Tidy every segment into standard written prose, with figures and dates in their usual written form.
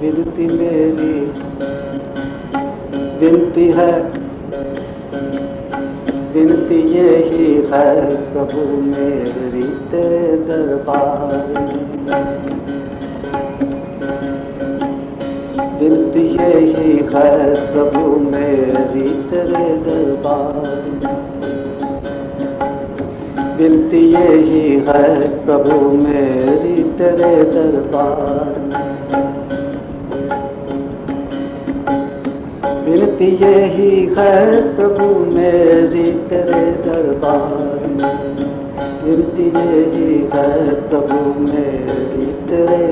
विनती मेरी विनती है, विनती यही है प्रभु मेरी तेरे दरबार में। विनती यही है प्रभु मेरी तेरे दरबार में। विनती यही है प्रभु मेरी तेरे दरबार में। विनती यही है प्रभु मेरी तेरे दरबार में। विनती यही है प्रभु मेरी तेरे,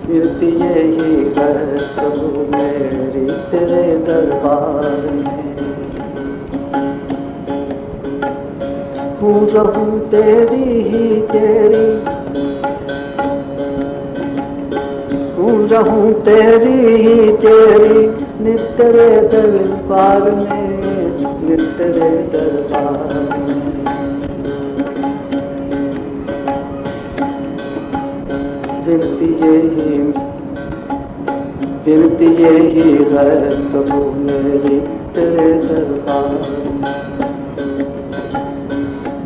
विनती यही है प्रभु मेरी तेरे दरबार में। हूँ रहूं तेरी ही तेरी, रहूं तेरी ही तेरी, नित्य तेरे दरबार में, नित्य तेरे दरबार में। विनती यही, विनती यही है प्रभु मेरी तेरे दरबार में।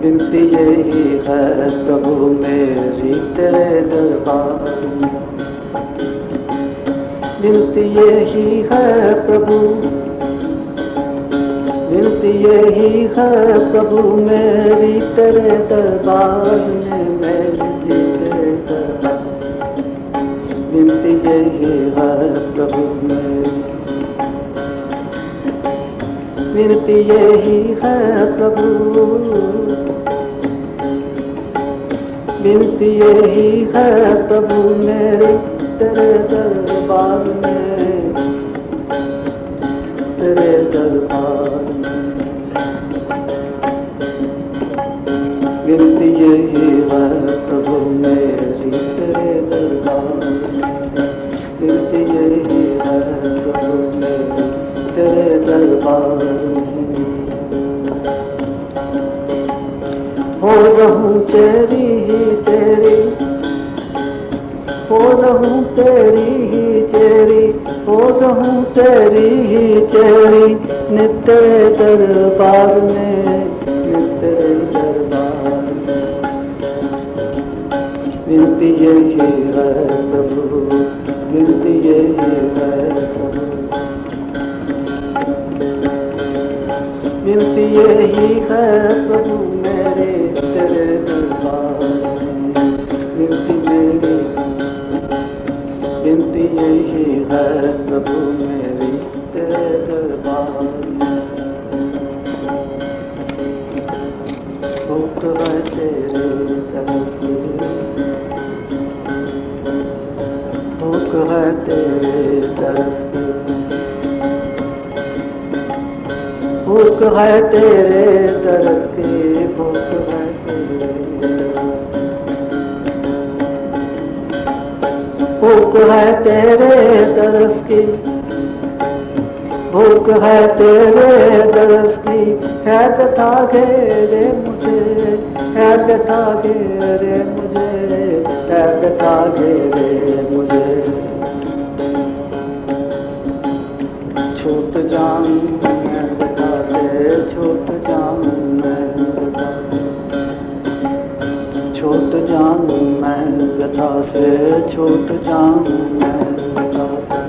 विनती यही है प्रभु मेरी तेरे दरबार में। विनती यही है प्रभु, विनती यही है प्रभु मेरी तेरे दरबार में, मेरी तेरे दरबार। विनती यही है प्रभु मेरी, विनती यही है प्रभु, विनती यही है प्रभु मेरी तेरे दरबार में, तेरे दरबार में। विनती यही है प्रभु मेरी तेरे दरबार में। विनती यही है प्रभु मेरी तेरे दरबार में। हो रहूं तेरी ही तेरी, हो रहूं तेरी ही तेरी, हो रहूं तेरी ही तेरी, नित्य दरबार में, नित्य दरबार में। विनती यही है प्रभु, विनती यही है प्रभु, विनती यही है प्रभु मेरे तेरे दरबार में। विनती मेरी, विनती यही है प्रभु मेरी तेरे दरबार में। भूख है तेरे तरफ की, भूख है तेरे तरफ की, भूख है तेरे तरफ की, भूख है तेरे तरफ की, भूख है तेरे तरफ की, भूख है तेरे तरफ की। है व्यथा घेरे मुझे, है व्यथा घेरे मुझे, है व्यथा घेरे मुझे। छूट जाऊं मैं व्यथा से, छूट जाऊं मैं व्यथा से, छूट जाऊं मैं व्यथा से, छूट जाऊं मैं व्यथा से,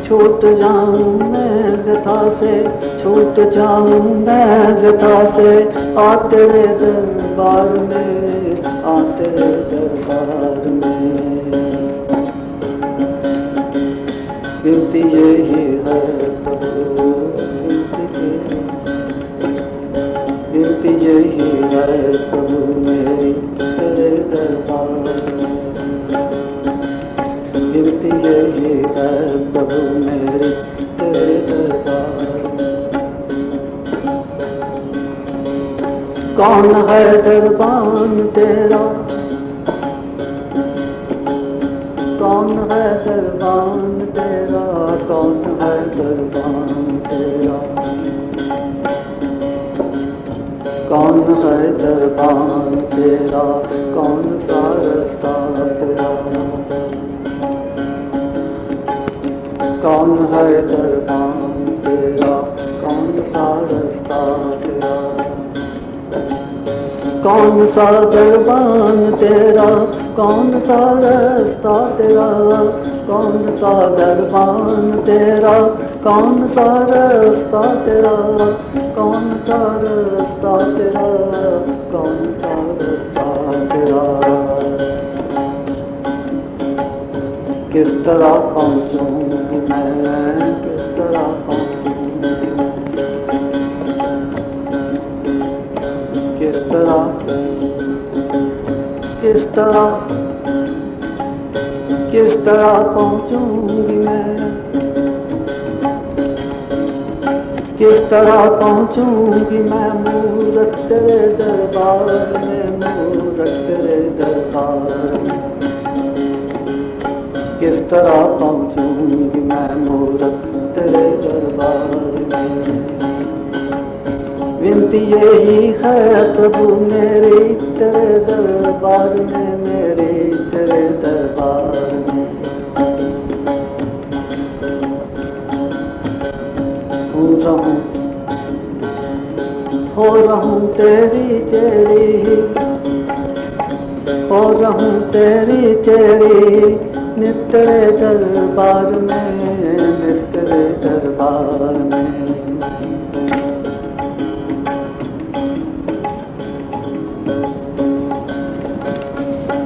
छूट जाऊं मैं व्यथा से, छूट जाऊं मैं व्यथा से। आ तेरे दरबार में, आ तेरे दरबार में। विनती यही है प्रभु, विनती यही है प्रभु मेरी तेरे दरबार में। विनती यही है प्रभु मेरी तेरे दरबार में। कौन है दरबान तेरा, कौन है दरबान तेरा, कौन है दरबान तेरा, कौन है दरबान तेरा, कौन सा रास्ता तेरा। कौन है दरबान तेरा, कौन सा रास्ता तेरा। कौन सा दरबान तेरा, कौन सा रास्ता तेरा। कौन सा दरबान तेरा, कौन सा रास्ता तेरा। कौन सा रास्ता तेरा, कौन सा रास्ता तेरा। किस तरह पहुँचूंगी मैं, किस तरह पहुँचूंगी मैं। किस तरह, किस तरह, किस तरह पहुँचूंगी मैं। किस तरह पहुँचूंगी मैं मूरत तेरे दरबार में, मूरत तेरे दरबार में। किस तरह पहुँचूंगी मैं मूरत तेरे दरबार में। विनती यही है प्रभु मेरी तेरे दरबार में, मेरे तेरे दरबार में। हो रहूं तेरी चेरी, हो रहूं तेरी चेरी नित तेरे दरबार में, नित तेरे दरबार में।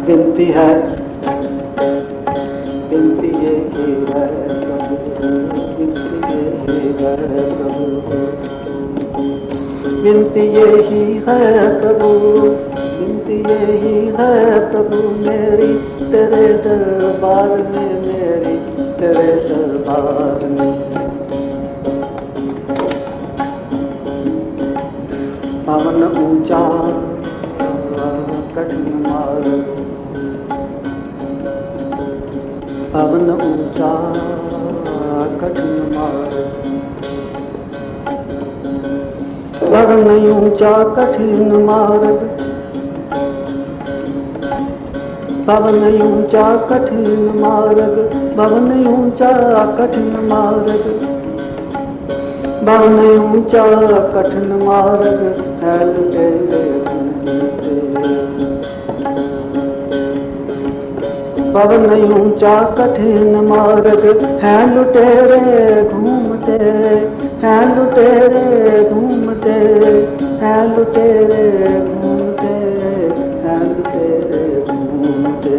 विनती है, विनती यही है प्रभु, विनती यही है प्रभु। विनती यही है प्रभु, विनती यही है प्रभु मेरी तेरे दरबार में, मेरी तेरे दरबार में। पवन ऊंचा कठिन मार्ग, पवन ऊंचा कठिन मार्ग। पवन ऊंचा कठिन मार्ग, पवन ऊंचा कठिन मार्ग। पवन ऊंचा कठिन मार्ग, पवन ऊंचा कठिन मार्ग है लुटेरे घूमते। पवन ऊंचा कठिन मार्ग है लुटेरे घूमते, है लुटेरे घूमते, है लुटेरे घूमते, है लुटेरे घूमते।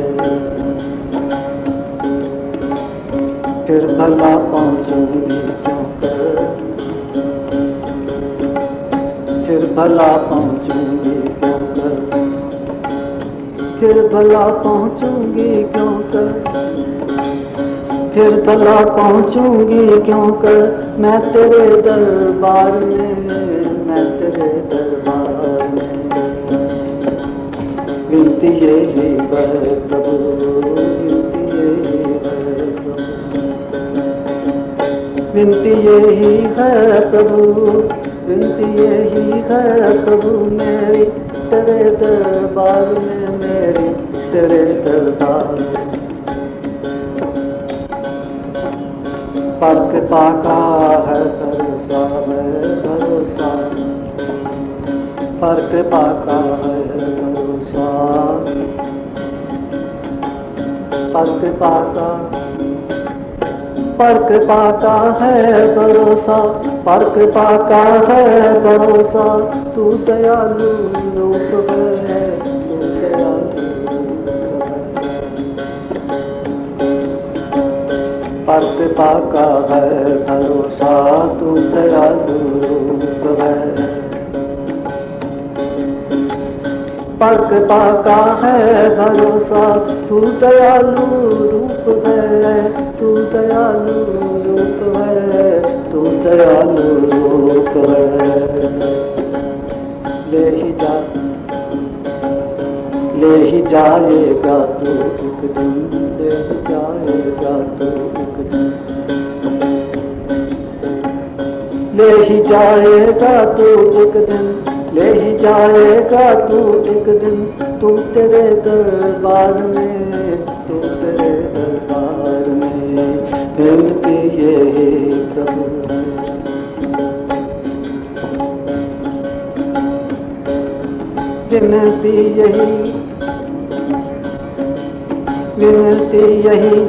फिर भला पहुँचूंगी क्यों कर, फिर भला पहुँचूंगी क्यों कर, फिर भला पहुँचूंगी क्यों कर, फिर भला पहुँचूंगी क्यों कर मैं तेरे दरबार में, मैं तेरे दरबार में। विनती यही है प्रभु, विनती यही है प्रभु, विनती यही है प्रभु, विनती यही है प्रभु मेरी तेरे दरबार में, मेरी तेरे दरबार में। पर कृपा का है भरोसा, है भरोसा, पर कृपा का है भरोसा, पर कृपा का, पर कृपा का है भरोसा, पर कृपा का है भरोसा। तू दयालु रूप है, तू दयालु रूप है। पर कृपा का है भरोसा, तू दयालु रूप है। पर कृपा का है भरोसा, तू दयालु रूप है, तू दयालु रूप है, तू दयालु रूप है। ले ही जा, ले ही जाएगा तू एक दिन, ले ही जाएगा तू एक दिन, ले ही जाएगा तू एक दिन, ले ही जाएगा तू एक दिन, तू तेरे दरबार में, तू तेरे दरबार में। विनती ये प्रभु, विनती यही, विनती यही,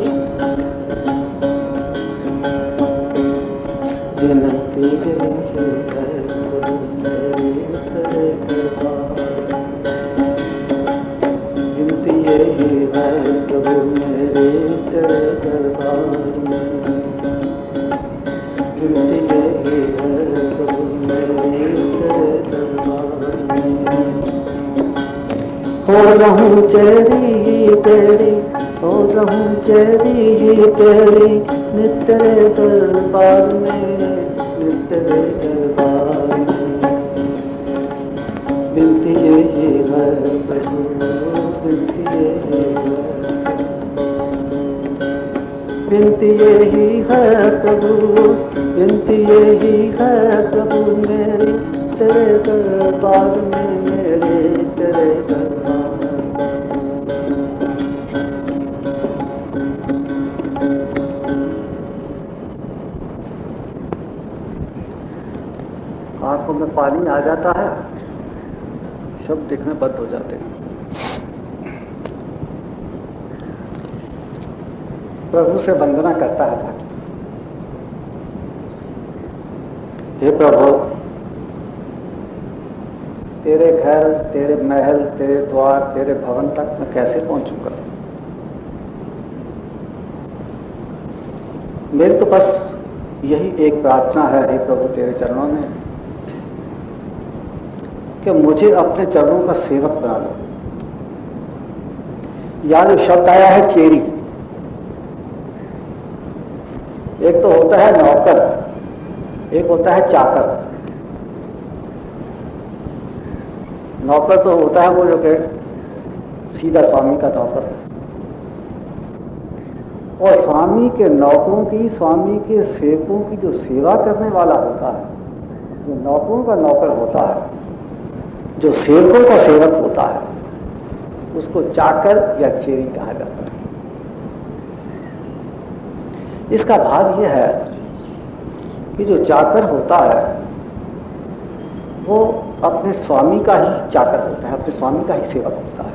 विनती यही है प्रभु मेरे तेरे दरबार। विनती यही है प्रभु मेरे तेरे दरबार में। विनती यही है प्रभु मेरे तेरे दरबार में। हो रहूं चेरी ही तेरी, हो रहूं चेरी ही तेरी, नित तेरे दरबार में, नित तेरे दरबार में। विनती यही है प्रभु, विनती यही है, विनती यही है प्रभु, विनती यही है प्रभु मेरे तेरे दरबार में, मेरे तेरे दरबार। आंखों में पानी आ जाता है, शब्द दिखने बंद हो जाते हैं। प्रभु से वंदना करता है भक्त। हे प्रभु, तेरे घर, तेरे महल, तेरे द्वार, तेरे भवन तक मैं कैसे पहुंचूंगा? मेरी तो बस यही एक प्रार्थना है हे प्रभु तेरे चरणों में, कि मुझे अपने चरणों का सेवक बना लो। यहां जो शब्द आया है चेरी, एक तो होता है नौकर, एक होता है चाकर। नौकर तो होता है वो जो कि सीधा स्वामी का नौकर है, और स्वामी के नौकरों की, स्वामी के सेवकों की जो सेवा करने वाला होता है, जो नौकरों का नौकर होता है, जो सेवकों का सेवक होता है, उसको चाकर या चेरी कहा जाता है। इसका भाव यह है कि जो चाकर होता है वो अपने स्वामी का ही चाकर होता है, अपने स्वामी का ही सेवक होता है,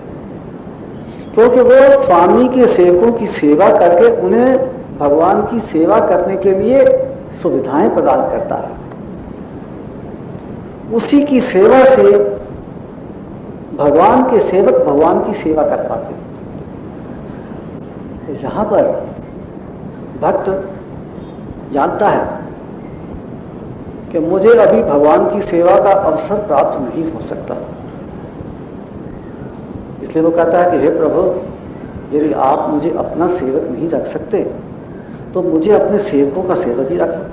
क्योंकि वो स्वामी के सेवकों की सेवा करके उन्हें भगवान की सेवा करने के लिए सुविधाएं प्रदान करता है। उसी की सेवा से भगवान के सेवक भगवान की सेवा कर पाते। तो यहां पर भक्त जानता है कि मुझे अभी भगवान की सेवा का अवसर प्राप्त नहीं हो सकता, इसलिए वो कहता है कि हे प्रभु, यदि आप मुझे अपना सेवक नहीं रख सकते तो मुझे अपने सेवकों का सेवक ही रखें,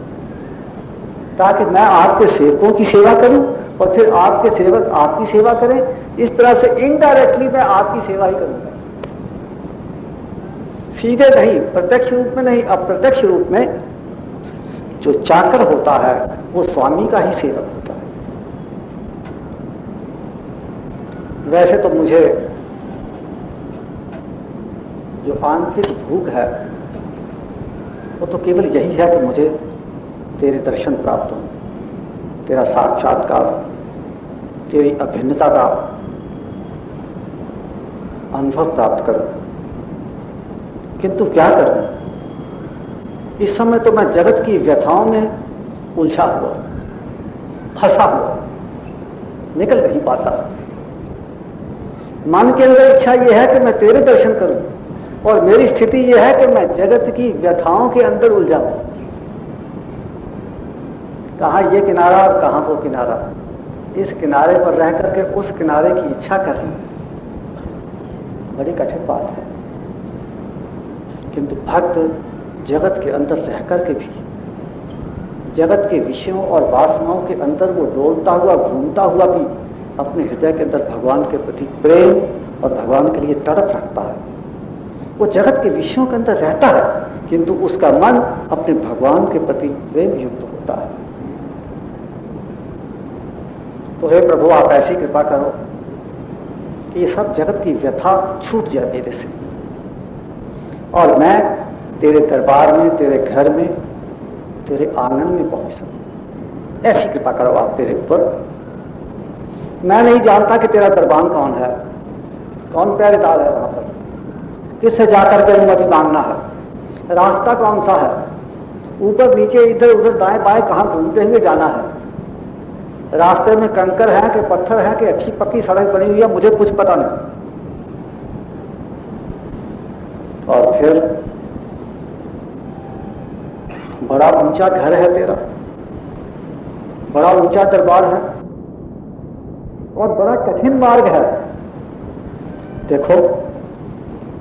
ताकि मैं आपके सेवकों की सेवा करूं और फिर आपके सेवक आपकी सेवा करें। इस तरह से इनडायरेक्टली मैं आपकी सेवा ही करूंगा, सीधे नहीं, प्रत्यक्ष रूप में नहीं, अप्रत्यक्ष रूप में जो चाकर होता है वो स्वामी का ही सेवक होता है। वैसे तो मुझे जो आंतरिक भूख है वो तो केवल यही है कि मुझे तेरे दर्शन प्राप्त हो, तेरा साक्षात्कार, तेरी अभिन्नता का अनुभव प्राप्त करूं। किंतु क्या करूं? इस समय तो मैं जगत की व्यथाओं में उलझा हुआ, फंसा हुआ, निकल नहीं पाता। मन के अंदर इच्छा यह है कि मैं तेरे दर्शन करूं, और मेरी स्थिति यह है कि मैं जगत की व्यथाओं के अंदर उलझा हूं। कहां ये किनारा और कहां वो किनारा, इस किनारे पर रह करके उस किनारे की इच्छा करना बड़ी कठिन बात है। किंतु भक्त जगत के अंदर रह करके भी, जगत के विषयों और वासनाओं के अंदर वो डोलता हुआ, घूमता हुआ भी अपने हृदय के अंदर भगवान के प्रति प्रेम और भगवान के लिए तड़प रखता है। वो जगत के विषयों के अंदर रहता है, किंतु उसका मन अपने भगवान के प्रति प्रेम युक्त होता है। तो हे प्रभु आप ऐसी कृपा करो कि ये सब जगत की व्यथा छूट जाए मेरे से, और मैं तेरे दरबार में, तेरे घर में, तेरे आंगन में पहुंच सकूं। ऐसी कृपा करो आप तेरे ऊपर। मैं नहीं जानता कि तेरा दरबान कौन है, कौन पहरेदार है वहां पर, किससे जाकर के अनुमति मांगना है, रास्ता कौन सा है, ऊपर नीचे इधर उधर दाएं बाएं कहां घूमते हुए जाना है, रास्ते में कंकर है कि पत्थर है कि अच्छी पक्की सड़क बनी हुई है, मुझे कुछ पता नहीं। और फिर बड़ा ऊंचा घर है तेरा, बड़ा ऊंचा दरबार है, और बड़ा कठिन मार्ग है। देखो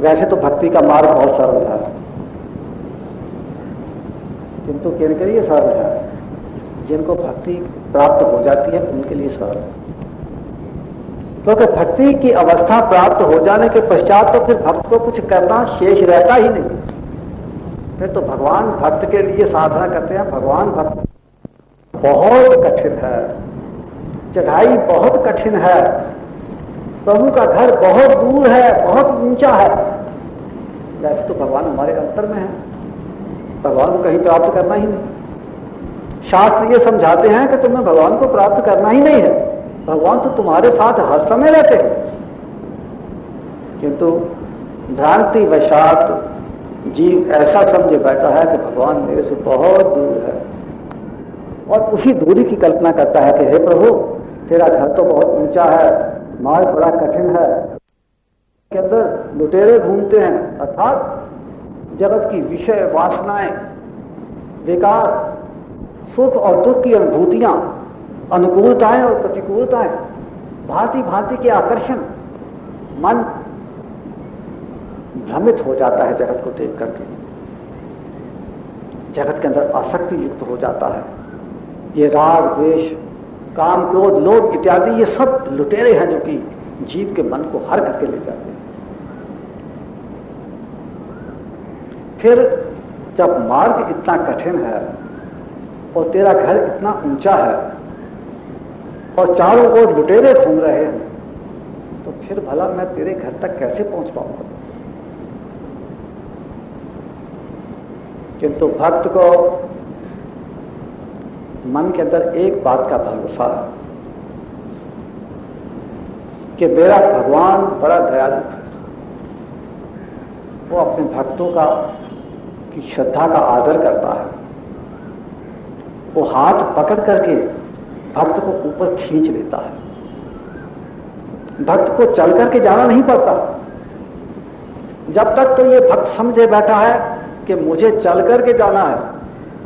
वैसे तो भक्ति का मार्ग बहुत सरल है, किंतु किनके लिए सरल है? जिनको भक्ति प्राप्त हो जाती है उनके लिए सरल है, क्योंकि भक्ति की अवस्था प्राप्त हो जाने के पश्चात तो फिर भक्त को कुछ करना शेष रहता ही नहीं। फिर तो भगवान भक्त के लिए साधना करते हैं। भगवान भक्त बहुत कठिन है, चढ़ाई बहुत कठिन है, प्रभु का घर बहुत दूर है, बहुत ऊंचा है। वैसे तो भगवान हमारे अंतर में है, भगवान को कहीं प्राप्त करना ही नहीं। शास्त्र ये समझाते हैं कि तुम्हें भगवान को प्राप्त करना ही नहीं है, भगवान तो तुम्हारे साथ हर समय रहते हैं। किंतु भ्रांति वशात जीव ऐसा समझे बैठा है कि भगवान मेरे से बहुत दूर है, और उसी दूरी की कल्पना करता है कि हे प्रभु तेरा घर तो बहुत ऊंचा है, मार्ग बड़ा कठिन है, के अंदर लुटेरे घूमते हैं, अर्थात जगत की विषय वासनाएं, विकार, सुख और दुख की अनुभूतियां, अनुकूलताएं और प्रतिकूलताएं, भांति भांति के आकर्षण, मन भ्रमित हो जाता है जगत को देख करके, जगत के अंदर आसक्ति युक्त हो जाता है। ये राग द्वेष, काम, क्रोध, लोभ इत्यादि ये सब लुटेरे हैं जो कि जीव के मन को हर करके ले जाते हैं। फिर जब मार्ग इतना कठिन है और तेरा घर इतना ऊंचा है और चारों ओर लुटेरे घूम रहे हैं, तो फिर भला मैं तेरे घर तक कैसे पहुंच पाऊंगा? किंतु भक्त को मन के अंदर एक बात का भरोसा है कि मेरा भगवान बड़ा दयालु है, वो अपने भक्तों का की श्रद्धा का आदर करता है। वो हाथ पकड़ करके भक्त को ऊपर खींच लेता है। भक्त को चल करके जाना नहीं पड़ता। जब तक तो ये भक्त समझे बैठा है कि मुझे चल करके जाना है,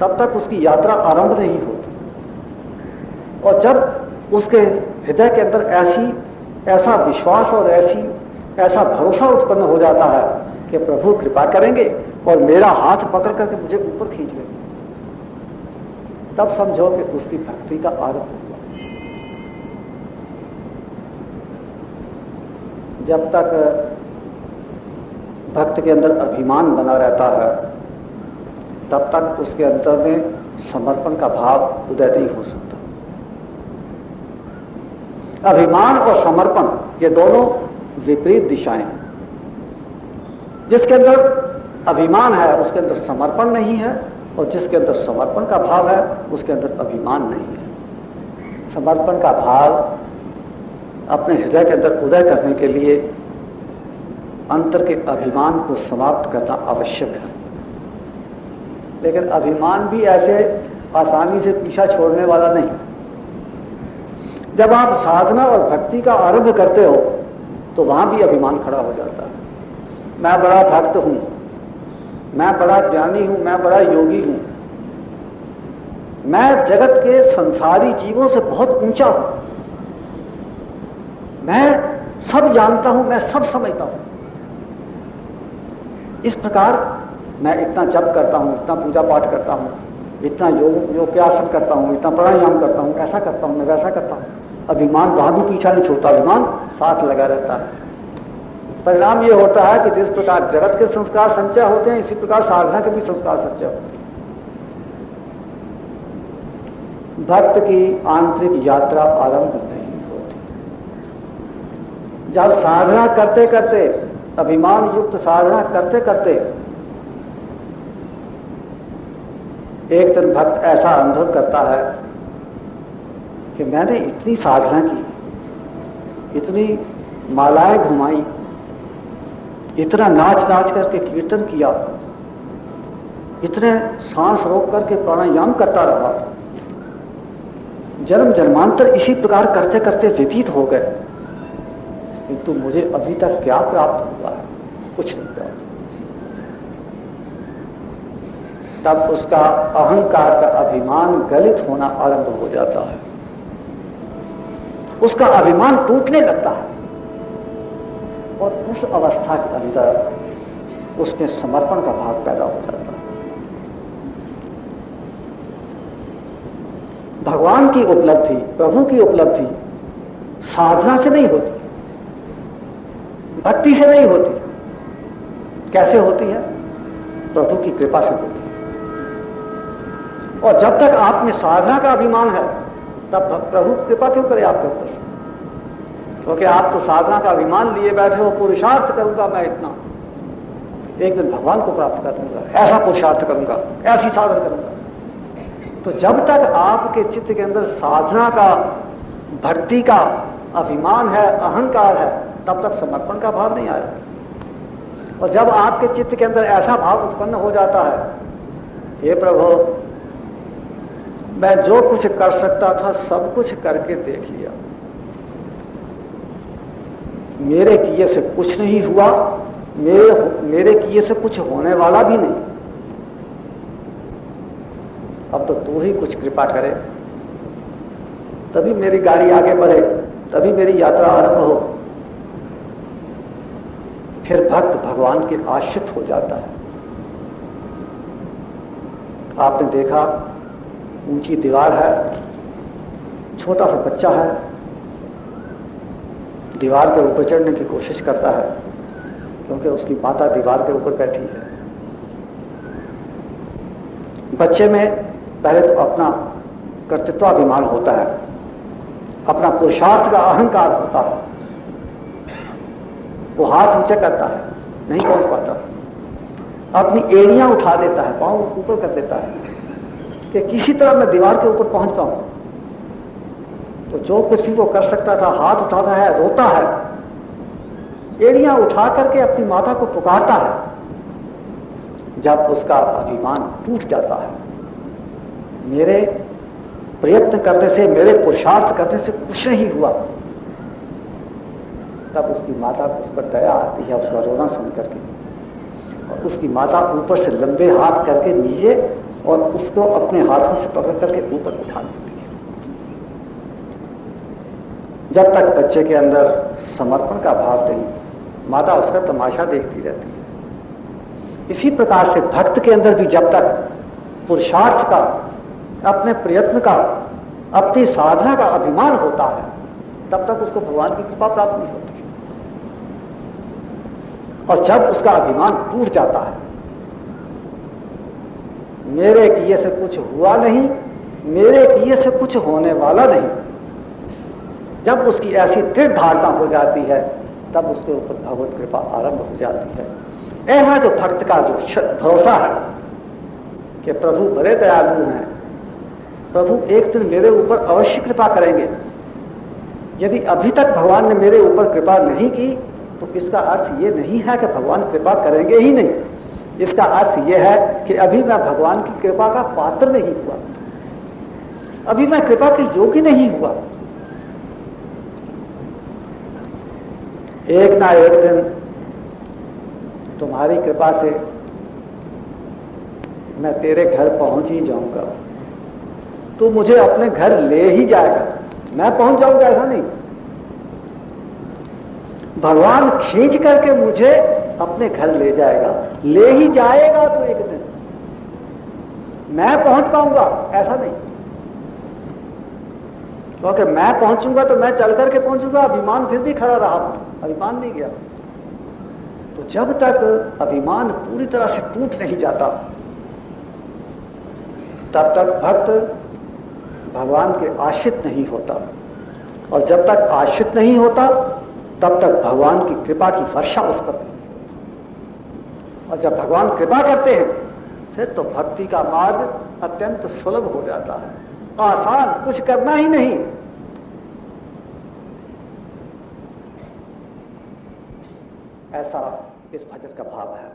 तब तक उसकी यात्रा आरंभ नहीं होती। और जब उसके हृदय के अंदर ऐसा विश्वास और ऐसा भरोसा उत्पन्न हो जाता है कि प्रभु कृपा करेंगे और मेरा हाथ पकड़ करके मुझे ऊपर खींच लेंगे, तब समझो कि उसकी भक्ति का आरंभ हुआ। जब तक भक्त के अंदर अभिमान बना रहता है, तब तक उसके अंदर में समर्पण का भाव उदय नहीं हो सकता। अभिमान और समर्पण ये दोनों विपरीत दिशाएं हैं। जिसके अंदर अभिमान है उसके अंदर समर्पण नहीं है, और जिसके अंदर समर्पण का भाव है उसके अंदर अभिमान नहीं है। समर्पण का भाव अपने हृदय के अंदर उदय करने के लिए अंतर के अभिमान को समाप्त करना आवश्यक है। लेकिन अभिमान भी ऐसे आसानी से पीछा छोड़ने वाला नहीं। जब आप साधना और भक्ति का आरंभ करते हो तो वहां भी अभिमान खड़ा हो जाता है। मैं बड़ा भक्त हूं, मैं बड़ा ज्ञानी हूं, मैं बड़ा योगी हूं, मैं जगत के संसारी जीवों से बहुत ऊंचा हूं, मैं सब जानता हूं, मैं सब समझता हूं। इस प्रकार मैं इतना जप करता हूं, इतना पूजा पाठ करता हूं, इतना योगासन करता हूं, इतना प्राणायाम करता हूं, ऐसा करता हूं, मैं वैसा करता हूं। अभिमान वहां भी पीछा नहीं छोड़ता, अभिमान साथ लगा रहता है। परिणाम यह होता है कि जिस प्रकार जगत के संस्कार संचय होते हैं, इसी प्रकार साधना के भी संस्कार संचय होते हैं। भक्त की आंतरिक यात्रा आरंभ नहीं जब साधना करते करते, अभिमान युक्त साधना करते करते एक दिन भक्त ऐसा अनुभव करता है कि मैंने इतनी साधना की, इतनी मालाएं घुमाई, इतना नाच नाच करके कीर्तन किया, इतने सांस रोक करके प्राणायाम करता रहा, जन्म जन्मांतर इसी प्रकार करते करते व्यतीत हो गए, किंतु मुझे अभी तक क्या प्राप्त हुआ है? कुछ नहीं प्राप्त। तब उसका अहंकार का अभिमान गलित होना आरंभ हो जाता है, उसका अभिमान टूटने लगता है और उस अवस्था के अंदर उसमें समर्पण का भाव पैदा हो जाता है। भगवान की उपलब्धि, प्रभु की उपलब्धि साधना से नहीं होती, भक्ति से नहीं होती। कैसे होती है? प्रभु की कृपा से होती है। और जब तक आप में साधना का अभिमान है, तब प्रभु कृपा क्यों करे आपके ऊपर? क्योंकि आप तो साधना का अभिमान लिए बैठे हो, पुरुषार्थ करूंगा मैं इतना, एक दिन भगवान को प्राप्त कर लूंगा, ऐसा पुरुषार्थ करूंगा, ऐसी साधना करूंगा। तो जब तक आपके चित्त के अंदर साधना का, भक्ति का अभिमान है, अहंकार है, तब तक समर्पण का भाव नहीं आया। और जब आपके चित्त के अंदर ऐसा भाव उत्पन्न हो जाता है, हे प्रभु मैं जो कुछ कर सकता था सब कुछ करके देख लिया, मेरे किए से कुछ नहीं हुआ, मेरे किए से कुछ होने वाला भी नहीं, अब तो तू ही कुछ कृपा करे, तभी मेरी गाड़ी आगे बढ़े, तभी मेरी यात्रा आरंभ हो। फिर भक्त भगवान के आश्रित हो जाता है। आपने देखा, ऊंची दीवार है, छोटा सा बच्चा है, दीवार के ऊपर चढ़ने की कोशिश करता है क्योंकि उसकी माता दीवार के ऊपर बैठी है। बच्चे में पहले तो अपना कर्तृत्वाभिमान होता है, अपना पुरुषार्थ का अहंकार होता है, वो हाथ ऊंचा करता है, नहीं पहुंच पाता, अपनी एड़ियां उठा देता है, पांव ऊपर कर देता है कि किसी तरह मैं दीवार के ऊपर पहुंच पाऊं। तो जो कुछ भी वो कर सकता था, हाथ उठाता है, रोता है, एड़ियां उठा करके अपनी माता को पुकारता है। जब उसका अभिमान टूट जाता है, मेरे प्रयत्न करने से, मेरे पुरुषार्थ करने से कुछ नहीं हुआ, तब उसकी माता को उस पर दया आती है, उसका रोना सुन करके, और उसकी माता ऊपर से लंबे हाथ करके नीचे और उसको अपने हाथों से पकड़ करके ऊपर उठा देती है। जब तक बच्चे के अंदर समर्पण का भाव नहीं, माता उसका तमाशा देखती रहती है। इसी प्रकार से भक्त के अंदर भी जब तक पुरुषार्थ का, अपने प्रयत्न का, अपनी साधना का अभिमान होता है, तब तक उसको भगवान की कृपा प्राप्त नहीं होती। और जब उसका अभिमान टूट जाता है, मेरे किए से कुछ हुआ नहीं, मेरे किए से कुछ होने वाला नहीं, जब उसकी ऐसी दृढ़ धारणा हो जाती है, तब उसके ऊपर भगवत कृपा आरंभ हो जाती है। ऐसा जो भक्त का जो भरोसा है कि प्रभु बड़े दयालु हैं, प्रभु एक दिन मेरे ऊपर अवश्य कृपा करेंगे। यदि अभी तक भगवान ने मेरे ऊपर कृपा नहीं की, तो इसका अर्थ ये नहीं है कि भगवान कृपा करेंगे ही नहीं। इसका अर्थ यह है कि अभी मैं भगवान की कृपा का पात्र नहीं हुआ, अभी मैं कृपा के योग्य नहीं हुआ। एक ना एक दिन तुम्हारी कृपा से मैं तेरे घर पहुंच ही जाऊंगा, तू मुझे अपने घर ले ही जाएगा, मैं पहुंच जाऊंगा ऐसा नहीं, भगवान खींच करके मुझे अपने घर ले जाएगा, ले ही जाएगा तो एक दिन मैं पहुंच पाऊंगा ऐसा नहीं। क्योंकि मैं पहुंचूंगा तो मैं चल करके पहुंचूंगा, अभिमान फिर भी खड़ा रहा, अभिमान नहीं गया। तो जब तक अभिमान पूरी तरह से टूट नहीं जाता, तब तक भक्त भगवान के आश्रित नहीं होता, और जब तक आश्रित नहीं होता तब तक भगवान की कृपा की वर्षा उस पर नहीं होती। और जब भगवान कृपा करते हैं फिर तो भक्ति का मार्ग अत्यंत सुलभ हो जाता है, आसान, कुछ करना ही नहीं। ऐसा इस भजन का भाव है।